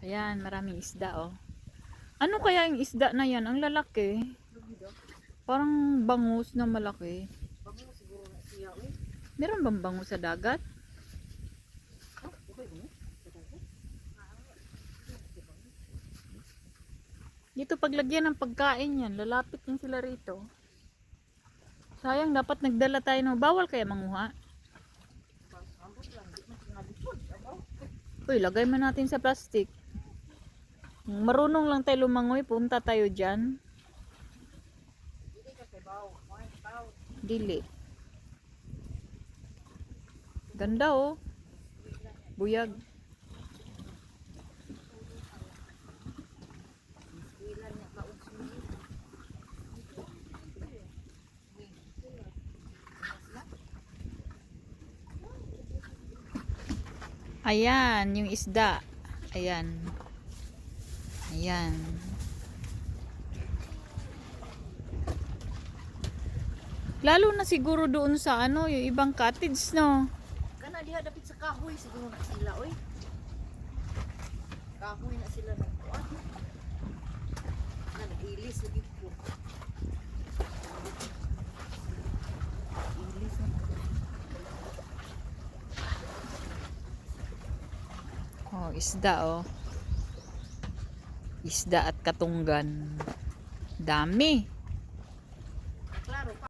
Ayan, maraming isda oh. Ano kaya yung isda na yan? Ang lalaki. Parang bangus na malaki. Bangus siguro na siya, uy. Meron bang bangus sa dagat? Dito paglagyan ng pagkain yan, lalapit yan sila rito. Sayang, dapat nagdala tayo ng bawal kaya manguha. Uy, lagay mo natin sa plastic. Marunong lang tayo lumangoy, punta tayo dyan. Dili. Ganda oh. Buyag. Ayan, yung isda. Ayan. Ayan. Lalo na siguro doon sa ano, yung ibang cottage, no? Kana diha dapit sa kahoy siguro na sila, oy. Kahoy na sila nagkuan. Nag-ilis lagi ko. Ilis na. Oh, isda oh. Isda at katunggan. Dami.